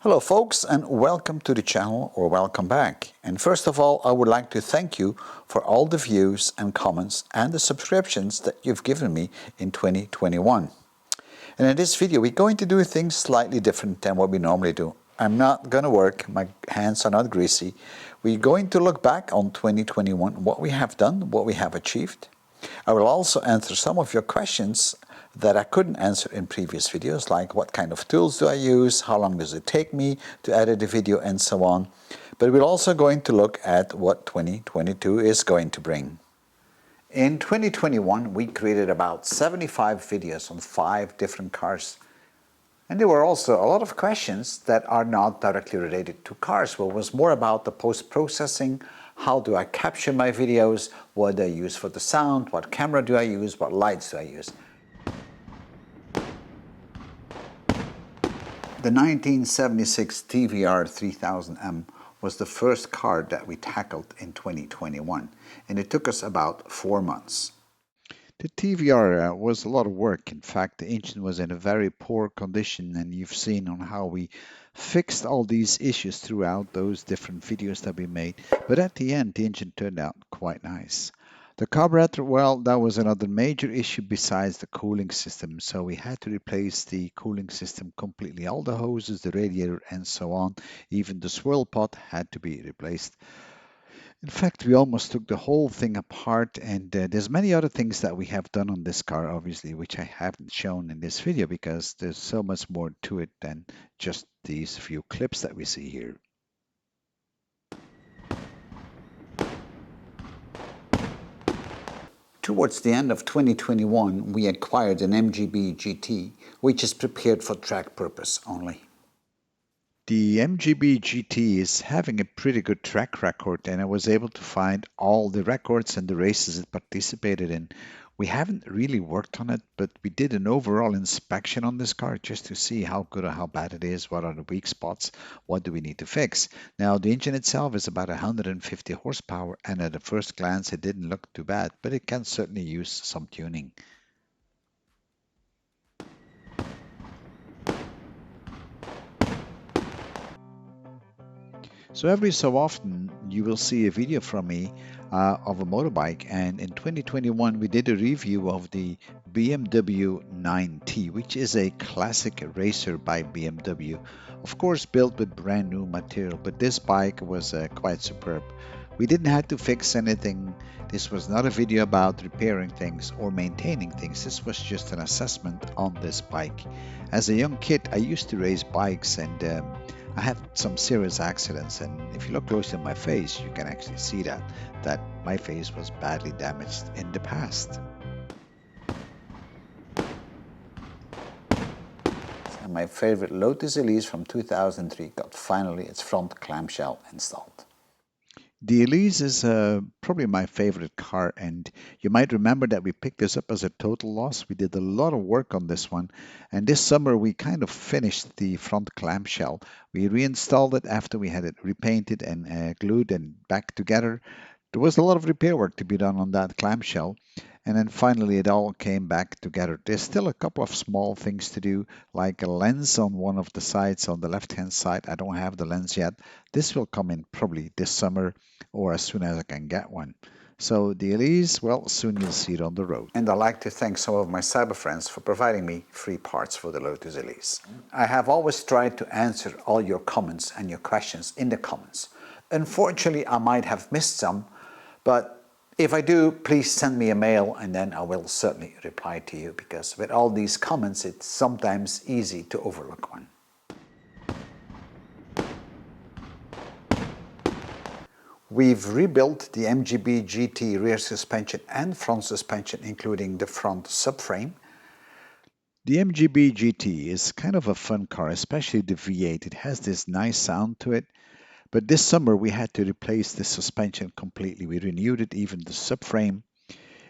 Hello folks, and welcome to the channel, or welcome back. And first of all, I would like to thank you for all the views and comments and the subscriptions that you've given me in 2021. And in this video we're going to do things slightly different than what we normally do. I'm not going to work, my hands are not greasy. We're going to look back on 2021, what we have done, what we have achieved. I will also answer some of your questions that I couldn't answer in previous videos, like what kind of tools do I use, how long does it take me to edit a video, and so on. But we're also going to look at what 2022 is going to bring. In 2021, we created about 75 videos on 5 different cars. And there were also a lot of questions that are not directly related to cars, but was more about the post-processing. How do I capture my videos? What do I use for the sound? What camera do I use? What lights do I use? The 1976 TVR 3000M was the first car that we tackled in 2021, and it took us about 4 months. The TVR was a lot of work. In fact, the engine was in a very poor condition, and you've seen on how we fixed all these issues throughout those different videos that we made. But at the end, the engine turned out quite nice. The carburetor, well, that was another major issue besides the cooling system. So we had to replace the cooling system completely. All the hoses, the radiator, and so on. Even the swirl pot had to be replaced. In fact, we almost took the whole thing apart, and there's many other things that we have done on this car, obviously, which I haven't shown in this video because there's so much more to it than just these few clips that we see here. Towards the end of 2021, we acquired an MGB GT, which is prepared for track purpose only. The MGB GT is having a pretty good track record, and I was able to find all the records and the races it participated in. We haven't really worked on it, but we did an overall inspection on this car just to see how good or how bad it is, what are the weak spots, what do we need to fix. Now, the engine itself is about 150 horsepower, and at a first glance it didn't look too bad, but it can certainly use some tuning. So every so often you will see a video from me of a motorbike, and in 2021 we did a review of the BMW 9T, which is a classic racer by BMW. Of course built with brand new material, but this bike was quite superb. We didn't have to fix anything. This was not a video about repairing things or maintaining things. This was just an assessment on this bike. As a young kid, I used to race bikes, and I had some serious accidents, and if you look closely at my face, you can actually see that my face was badly damaged in the past. And my favorite Lotus Elise from 2003 got finally its front clamshell installed. The Elise is probably my favorite car, and you might remember that we picked this up as a total loss. We did a lot of work on this one, and this summer we kind of finished the front clamshell. We reinstalled it after we had it repainted and glued and back together. There was a lot of repair work to be done on that clamshell, and then finally it all came back together. There's still a couple of small things to do, like a lens on one of the sides on the left-hand side. I don't have the lens yet. This will come in probably this summer or as soon as I can get one. So the Elise, well, soon you'll see it on the road. And I'd like to thank some of my cyber friends for providing me free parts for the Lotus Elise. I have always tried to answer all your comments and your questions in the comments. Unfortunately, I might have missed some, but if I do, please send me a mail and then I will certainly reply to you, because with all these comments, it's sometimes easy to overlook one. We've rebuilt the MGB GT rear suspension and front suspension, including the front subframe. The MGB GT is kind of a fun car, especially the V8. It has this nice sound to it. But this summer we had to replace the suspension completely. We renewed it, even the subframe,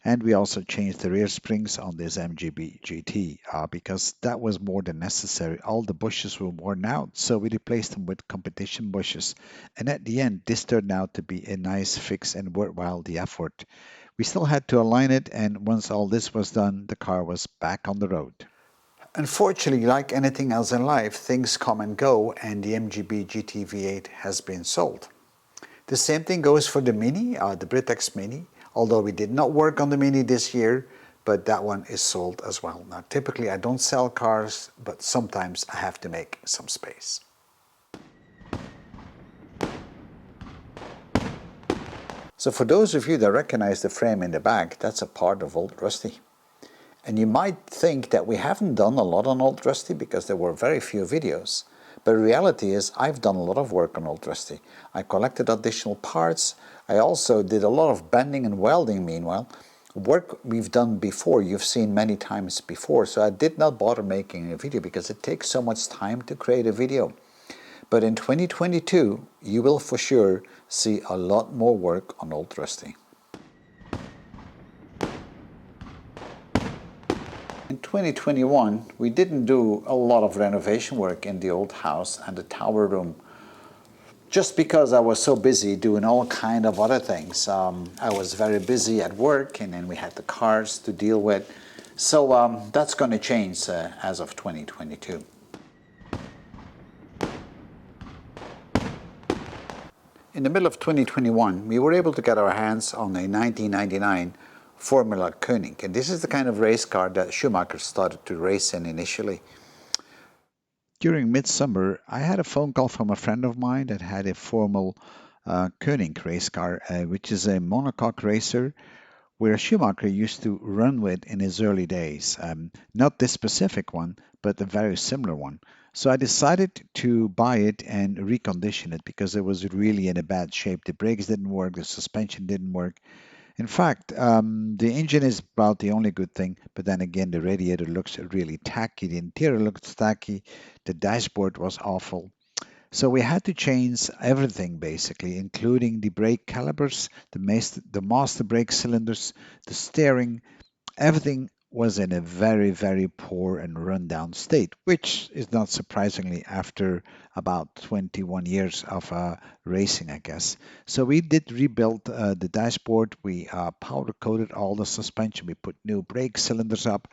and we also changed the rear springs on this MGB GT because that was more than necessary. All the bushes were worn out, so we replaced them with competition bushes. And at the end, this turned out to be a nice fix and worthwhile the effort. We still had to align it, and once all this was done, the car was back on the road. Unfortunately, like anything else in life, things come and go, and the MGB GT V8 has been sold. The same thing goes for the Mini, the Britax Mini, although we did not work on the Mini this year, but that one is sold as well. Now, typically I don't sell cars, but sometimes I have to make some space. So for those of you that recognize the frame in the back, that's a part of Old Rusty. And you might think that we haven't done a lot on Old Rusty because there were very few videos. But the reality is I've done a lot of work on Old Rusty. I collected additional parts. I also did a lot of bending and welding meanwhile. Work we've done before, you've seen many times before. So I did not bother making a video because it takes so much time to create a video. But in 2022, you will for sure see a lot more work on Old Rusty. In 2021, we didn't do a lot of renovation work in the old house and the tower room just because I was so busy doing all kind of other things. I was very busy at work, and then we had the cars to deal with. So that's going to change as of 2022. In the middle of 2021, we were able to get our hands on a 1999 Formula Koenig, and this is the kind of race car that Schumacher started to race in initially. During midsummer, I had a phone call from a friend of mine that had a formal Koenig race car, which is a monocoque racer where Schumacher used to run with in his early days. Not this specific one, but a very similar one. So I decided to buy it and recondition it because it was really in a bad shape. The brakes didn't work, the suspension didn't work. In fact, the engine is about the only good thing, but then again, the radiator looks really tacky, the interior looks tacky, the dashboard was awful. So we had to change everything basically, including the brake calipers, the master brake cylinders, the steering. Everything was in a very, very poor and rundown state, which is not surprisingly after about 21 years of racing, I guess. So we did rebuild the dashboard. We powder coated all the suspension. We put new brake cylinders up,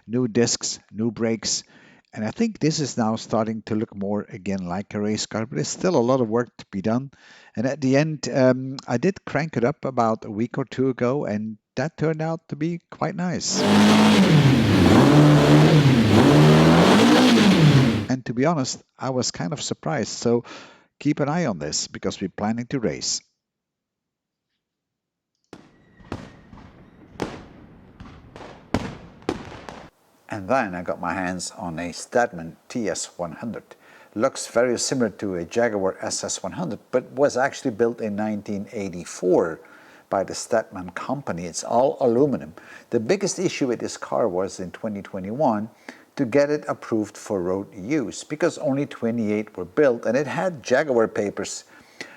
new discs, new brakes. And I think this is now starting to look more again like a race car, but there's still a lot of work to be done. And at the end, I did crank it up about a week or two ago, and that turned out to be quite nice. And to be honest, I was kind of surprised. So keep an eye on this because we're planning to race. And then I got my hands on a Stadtman TS-100. Looks very similar to a Jaguar SS-100, but was actually built in 1984 by the Stadtman company. It's all aluminum. The biggest issue with this car was in 2021 to get it approved for road use because only 28 were built, and it had Jaguar papers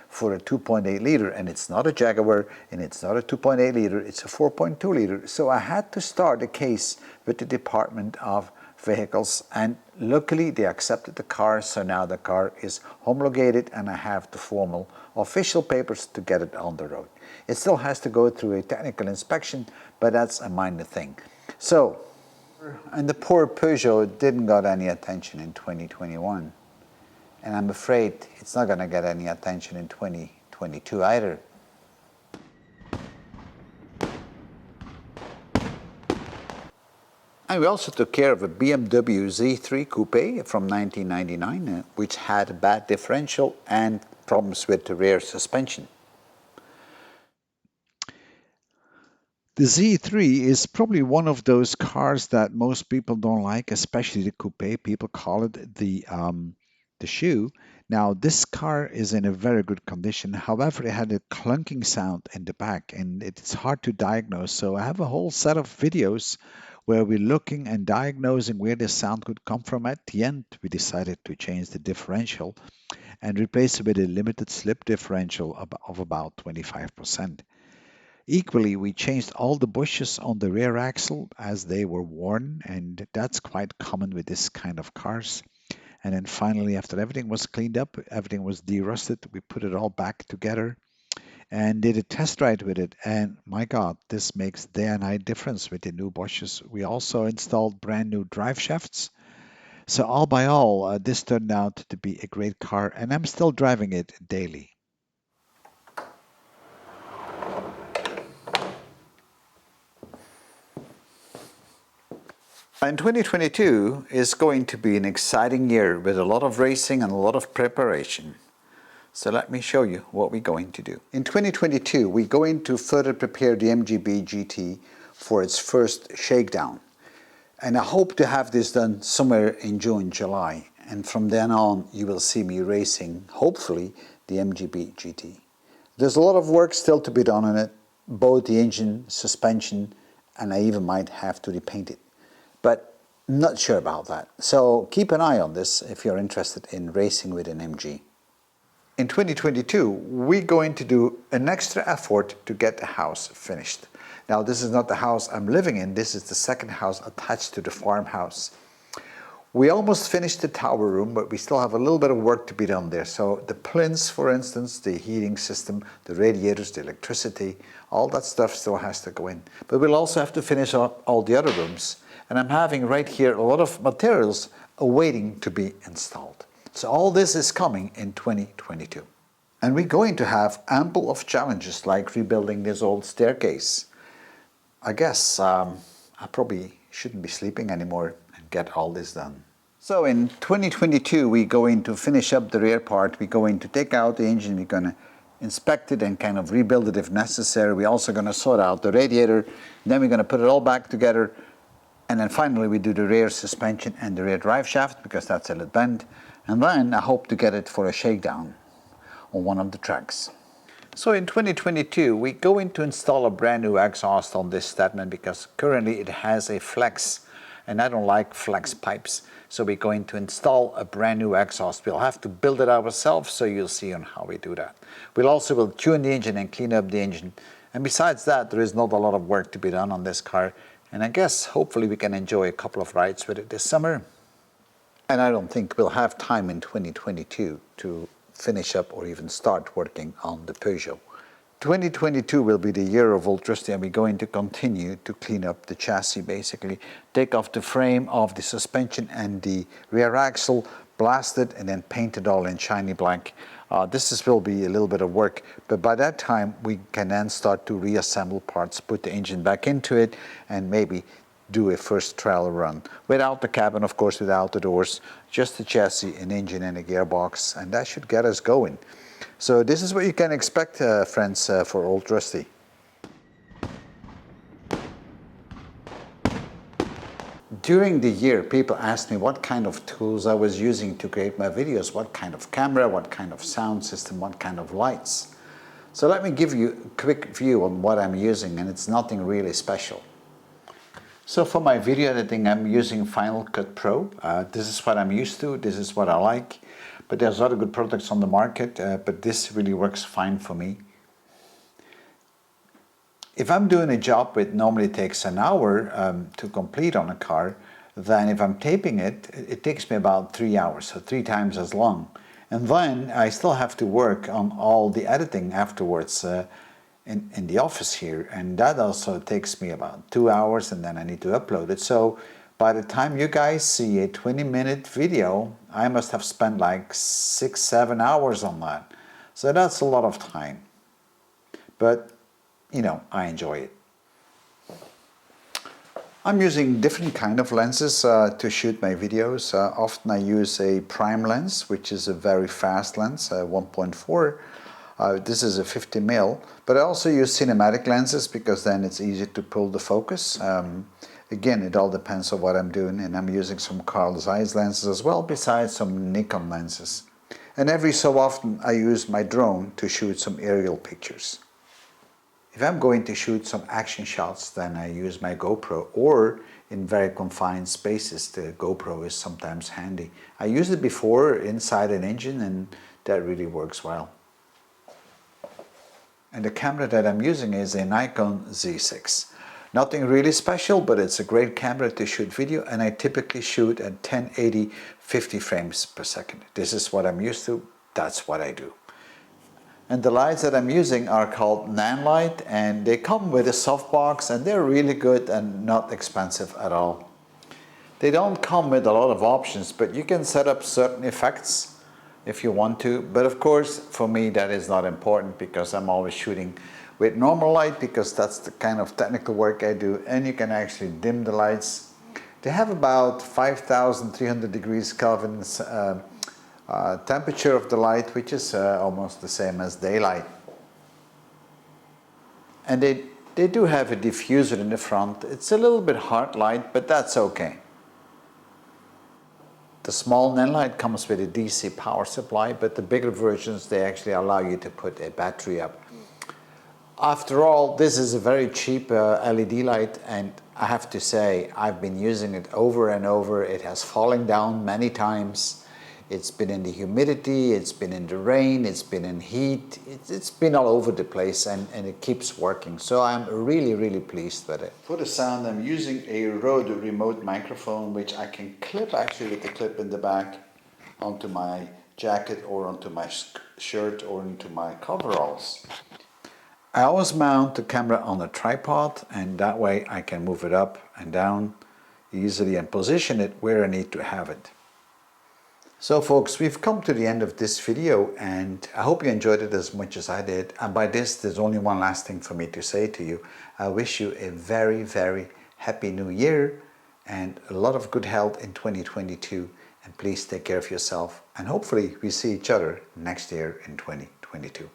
for a 2.8 liter, and it's not a Jaguar and it's not a 2.8 liter, it's a 4.2 liter. So I had to start a case with the Department of Vehicles, and luckily they accepted the car, so now the car is homologated and I have the formal official papers to get it on the road. It still has to go through a technical inspection, but that's a minor thing. So, and the poor Peugeot didn't got any attention in 2021. And I'm afraid it's not going to get any attention in 2022 either. And we also took care of a BMW Z3 coupe from 1999, which had a bad differential and problems with the rear suspension. The Z3 is probably one of those cars that most people don't like, especially the coupe. People call it the shoe. Now, this car is in a very good condition. However, it had a clunking sound in the back, and it's hard to diagnose. So I have a whole set of videos where we're looking and diagnosing where the sound could come from. At the end, we decided to change the differential and replace it with a limited slip differential of about 25%. Equally, we changed all the bushes on the rear axle as they were worn, and that's quite common with this kind of cars. And then finally, after everything was cleaned up, everything was de-rusted, we put it all back together and did a test ride with it. And my God, this makes day and night difference with the new bushes. We also installed brand new drive shafts So all by all, this turned out to be a great car, and I'm still driving it daily. And 2022 is going to be an exciting year with a lot of racing and a lot of preparation. So let me show you what we're going to do. In 2022, we're going to further prepare the MGB GT for its first shakedown. And I hope to have this done somewhere in June, July. And from then on, you will see me racing, hopefully, the MGB GT. There's a lot of work still to be done on it, both the engine, suspension, and I even might have to repaint it. But I'm not sure about that. So keep an eye on this if you're interested in racing with an MG. In 2022, we're going to do an extra effort to get the house finished. Now, this is not the house I'm living in. This is the second house attached to the farmhouse. We almost finished the tower room, but we still have a little bit of work to be done there. So the plinths, for instance, the heating system, the radiators, the electricity, all that stuff still has to go in. But we'll also have to finish up all the other rooms. And I'm having right here a lot of materials awaiting to be installed. So all this is coming in 2022. And we're going to have ample of challenges like rebuilding this old staircase. I guess I probably shouldn't be sleeping anymore and get all this done. So in 2022, we're going to finish up the rear part. We're going to take out the engine. We're going to inspect it and kind of rebuild it if necessary. We're also going to sort out the radiator. Then we're going to put it all back together. And then finally, we do the rear suspension and the rear drive shaft because that's a little bent. And then I hope to get it for a shakedown on one of the tracks. So in 2022, we're going to install a brand new exhaust on this Stadtman because currently it has a flex and I don't like flex pipes. So we're going to install a brand new exhaust. We'll have to build it ourselves, so you'll see on how we do that. We'll also tune the engine and clean up the engine. And besides that, there is not a lot of work to be done on this car. And I guess hopefully we can enjoy a couple of rides with it this summer. And I don't think we'll have time in 2022 to finish up or even start working on the Peugeot. 2022 will be the year of Ultrusty, and we're going to continue to clean up the chassis, basically take off the frame of the suspension and the rear axle, blast it, and then paint it all in shiny black. Will be a little bit of work, but by that time we can then start to reassemble parts, put the engine back into it, and maybe do a first trial run. Without the cabin, of course, without the doors, just the chassis, an engine and a gearbox, and that should get us going. So this is what you can expect, friends, for Old Rusty. During the year, people asked me what kind of tools I was using to create my videos, what kind of camera, what kind of sound system, what kind of lights. So let me give you a quick view on what I'm using, and it's nothing really special. So for my video editing, I'm using Final Cut Pro. This is what I'm used to, this is what I like. But there's other good products on the market, but this really works fine for me. If I'm doing a job which normally takes an hour to complete on a car, then if I'm taping it, it takes me about 3 hours, so 3 times as long. And then I still have to work on all the editing afterwards in the office here, and that also takes me about 2 hours, and then I need to upload it. So by the time you guys see a 20-minute video, I must have spent like 6-7 hours on that. So that's a lot of time. But, you know, I enjoy it. I'm using different kind of lenses to shoot my videos. Often I use a prime lens, which is a very fast lens, 1.4. This is a 50mm, but I also use cinematic lenses because then it's easy to pull the focus. Again, it all depends on what I'm doing, and I'm using some Carl Zeiss lenses as well, besides some Nikon lenses. And every so often I use my drone to shoot some aerial pictures. If I'm going to shoot some action shots, then I use my GoPro, or in very confined spaces, the GoPro is sometimes handy. I used it before inside an engine, and that really works well. And the camera that I'm using is a Nikon Z3. Nothing really special, but it's a great camera to shoot video, and I typically shoot at 1080 50 frames per second. This is what I'm used to, that's what I do. And the lights that I'm using are called Nanlite, and they come with a softbox, and they're really good and not expensive at all. They don't come with a lot of options, but you can set up certain effects if you want to. But of course, for me, that is not important because I'm always shooting with normal light because that's the kind of technical work I do. And you can actually dim the lights. They have about 5,300 degrees Kelvin temperature of the light, which is almost the same as daylight. And they do have a diffuser in the front. It's a little bit hard light, but that's okay. The small NAND light comes with a DC power supply, but the bigger versions, they actually allow you to put a battery up. After all, this is a very cheap LED light, and I have to say, I've been using it over and over. It has fallen down many times. It's been in the humidity, it's been in the rain, it's been in heat, it's been all over the place, and it keeps working. So I'm really, really pleased with it. For the sound, I'm using a Rode remote microphone, which I can clip actually with the clip in the back onto my jacket or onto my shirt or into my coveralls. I always mount the camera on a tripod, and that way I can move it up and down easily and position it where I need to have it. So folks, we've come to the end of this video, and I hope you enjoyed it as much as I did. And by this, there's only one last thing for me to say to you. I wish you a very, very happy new year and a lot of good health in 2022. And please take care of yourself. And hopefully we see each other next year in 2022.